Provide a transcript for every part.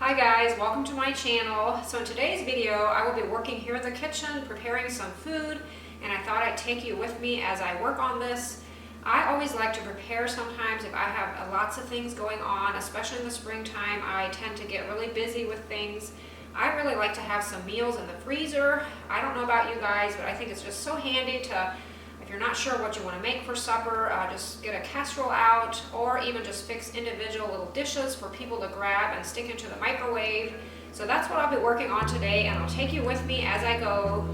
Hi guys, welcome to my channel. So in today's video, I will be working here in the kitchen preparing some food, and I thought I'd take you with me as I work on this. I always like to prepare sometimes if I have lots of things going on, especially in the springtime. I tend to get really busy with things. I really like to have some meals in the freezer. I don't know about you guys, but I think it's just so handy to, if you're not sure what you want to make for supper, just get a casserole out, or even just fix individual little dishes for people to grab and stick into the microwave. So that's what I'll be working on today, and I'll take you with me as I go.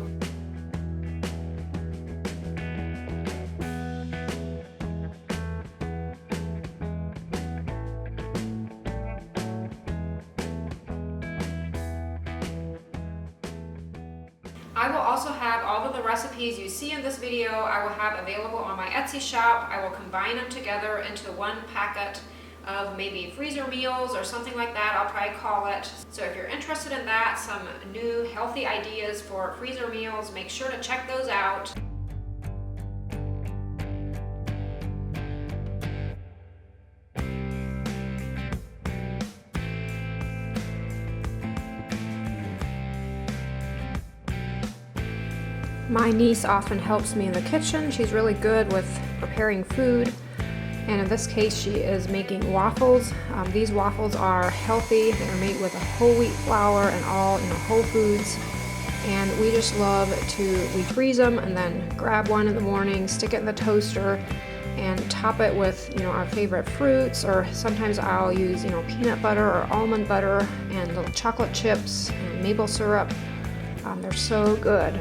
I will also have all of the recipes you see in this video, I will have available on my Etsy shop. I will combine them together into one packet of maybe freezer meals or something like that, I'll probably call it. So if you're interested in that, some new healthy ideas for freezer meals, make sure to check those out. My niece often helps me in the kitchen. She's really good with preparing food, and in this case she is making waffles. These waffles are healthy. They're made with a whole wheat flour and all whole foods, and we just love we freeze them and then grab one in the morning, stick it in the toaster, and top it with our favorite fruits, or sometimes I'll use peanut butter or almond butter and little chocolate chips and maple syrup. They're so good.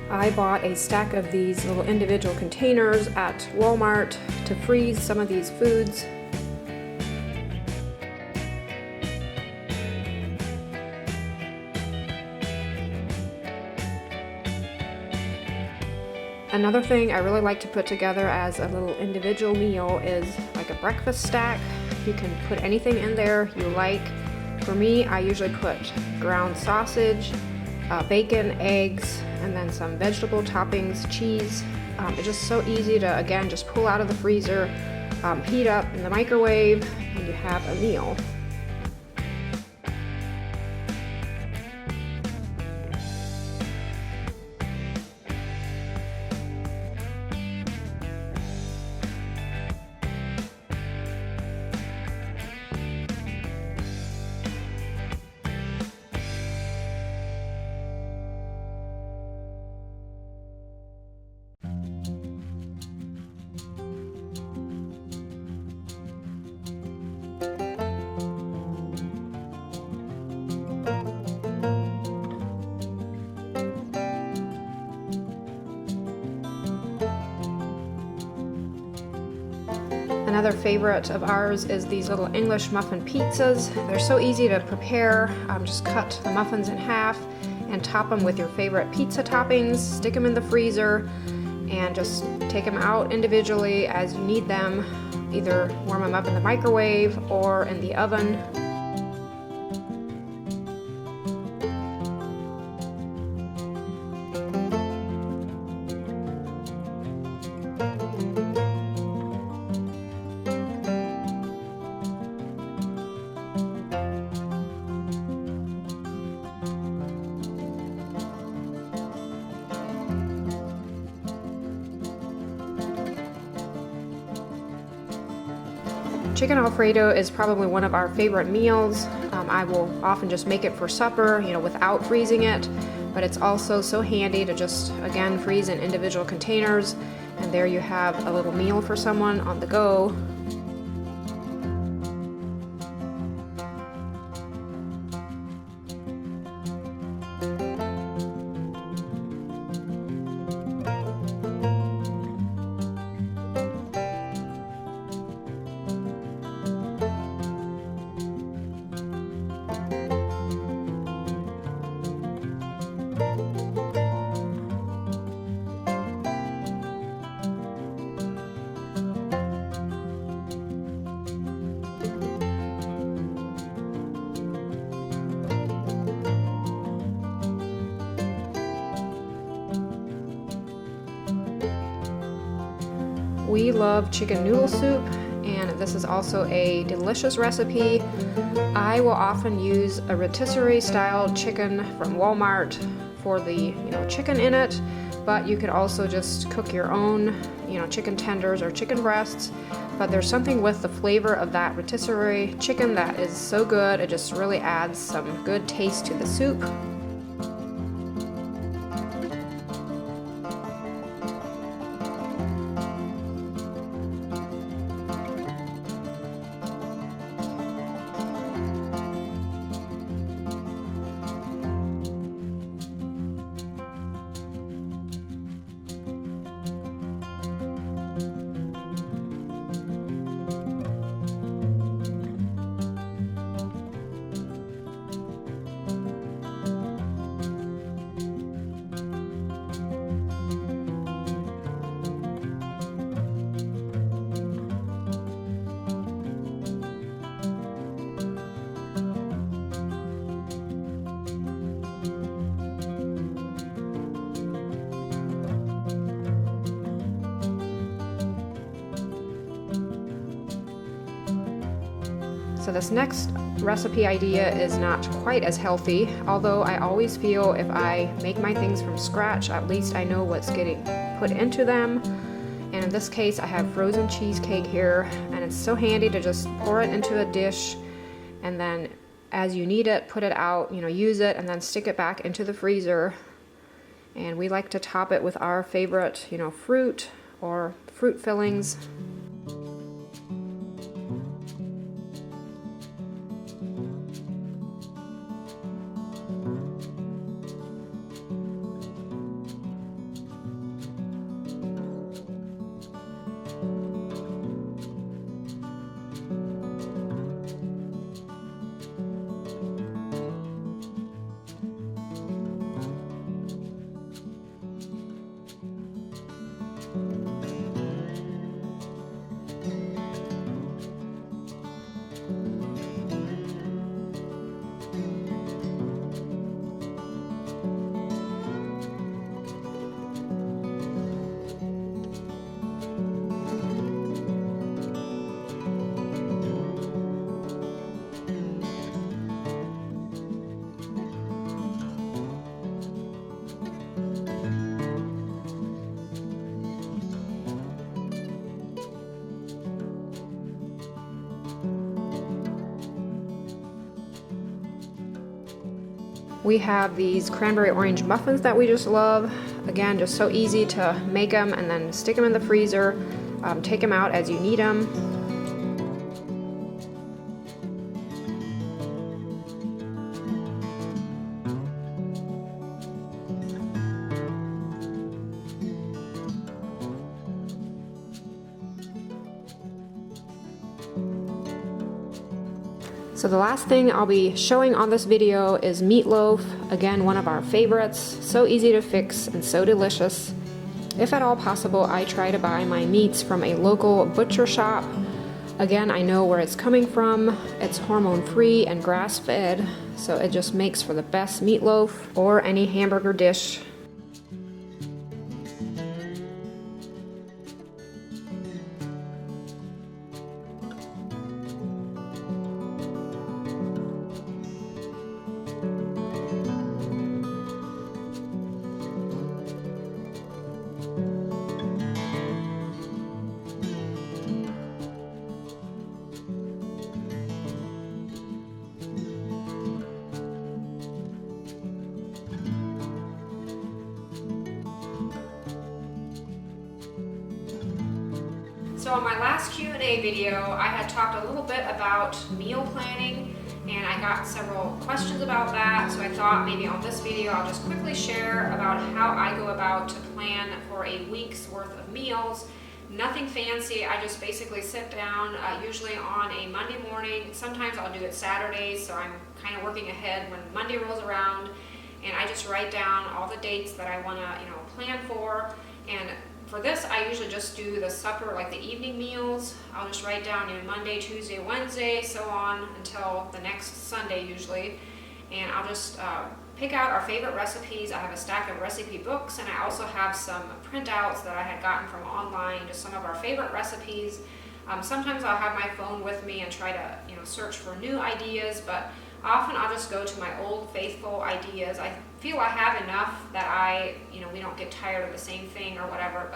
I bought a stack of these little individual containers at Walmart to freeze some of these foods. Another thing I really like to put together as a little individual meal is like a breakfast stack. You can put anything in there you like. For me, I usually put ground sausage, bacon, eggs, and then some vegetable toppings, cheese. It's just so easy to, again, just pull out of the freezer, heat up in the microwave, and you have a meal. Another favorite of ours is these little English muffin pizzas. They're so easy to prepare. Just cut the muffins in half and top them with your favorite pizza toppings, stick them in the freezer, and just take them out individually as you need them. Either warm them up in the microwave or in the oven. Chicken Alfredo is probably one of our favorite meals. I will often just make it for supper, without freezing it, but it's also so handy to just, again, freeze in individual containers, and there you have a little meal for someone on the go. we love chicken noodle soup, and this is also a delicious recipe. I will often use a rotisserie style chicken from Walmart for the chicken in it, but you could also just cook your own chicken tenders or chicken breasts. But there's something with the flavor of that rotisserie chicken that is so good. It just really adds some good taste to the soup. So this next recipe idea is not quite as healthy, although I always feel if I make my things from scratch, at least I know what's getting put into them. And in this case, I have frozen cheesecake here, and it's so handy to just pour it into a dish, and then as you need it, put it out, use it, and then stick it back into the freezer. And we like to top it with our favorite, fruit or fruit fillings. We have these cranberry orange muffins that we just love. Again, just so easy to make them and then stick them in the freezer. Take them out as you need them. So the last thing I'll be showing on this video is meatloaf. Again, one of our favorites. So easy to fix and so delicious. If at all possible, I try to buy my meats from a local butcher shop. Again, I know where it's coming from. It's hormone-free and grass-fed, so it just makes for the best meatloaf or any hamburger dish. So on my last Q&A video, I had talked a little bit about meal planning, and I got several questions about that, so I thought maybe on this video I'll just quickly share about how I go about to plan for a week's worth of meals. Nothing fancy, I just basically sit down, usually on a Monday morning. Sometimes I'll do it Saturdays, so I'm kind of working ahead when Monday rolls around, and I just write down all the dates that I want to plan for. And for this, I usually just do the supper, like the evening meals. I'll just write down Monday, Tuesday, Wednesday, so on until the next Sunday usually. And I'll just pick out our favorite recipes. I have a stack of recipe books, and I also have some printouts that I had gotten from online, just some of our favorite recipes. Sometimes I'll have my phone with me and try to, search for new ideas, but often I'll just go to my old faithful ideas. I feel I have enough that we don't get tired of the same thing or whatever,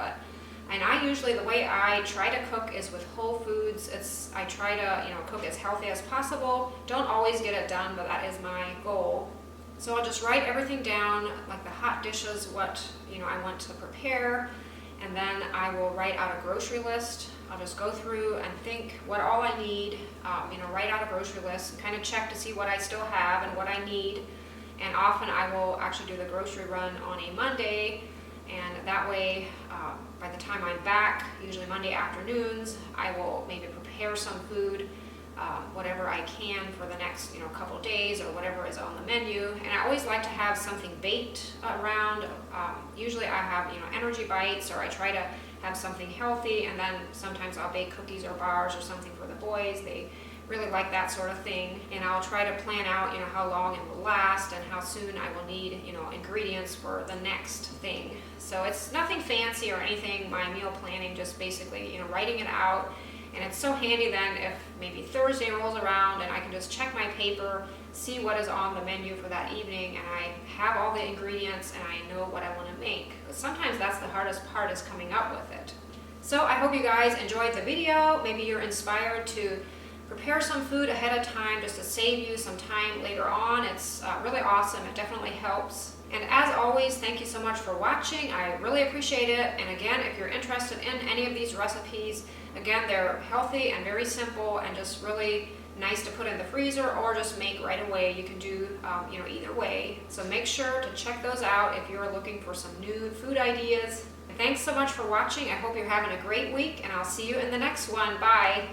and I usually, the way I try to cook is with whole foods. I try to, cook as healthy as possible. Don't always get it done, but that is my goal. So I'll just write everything down, like the hot dishes, what, I want to prepare, and then I will write out a grocery list. I'll just go through and think what all I need, write out a grocery list and kind of check to see what I still have and what I need. And often I will actually do the grocery run on a Monday, and that way, by the time I'm back, usually Monday afternoons, I will maybe prepare some food, whatever I can for the next couple days or whatever is on the menu. And I always like to have something baked around. Usually I have energy bites, or I try to have something healthy, and then sometimes I'll bake cookies or bars or something for the boys. They really like that sort of thing, and I'll try to plan out how long it will last and how soon I will need ingredients for the next thing. So it's nothing fancy or anything, my meal planning, just basically writing it out. And it's so handy then if maybe Thursday rolls around and I can just check my paper, see what is on the menu for that evening, and I have all the ingredients and I know what I want to make. But sometimes that's the hardest part, is coming up with it. So I hope you guys enjoyed the video. Maybe you're inspired to prepare some food ahead of time just to save you some time later on. It's really awesome. It definitely helps. And as always, thank you so much for watching. I really appreciate it. And again, if you're interested in any of these recipes, again, they're healthy and very simple and just really nice to put in the freezer or just make right away. You can do either way. So make sure to check those out if you're looking for some new food ideas. And thanks so much for watching. I hope you're having a great week, and I'll see you in the next one. Bye.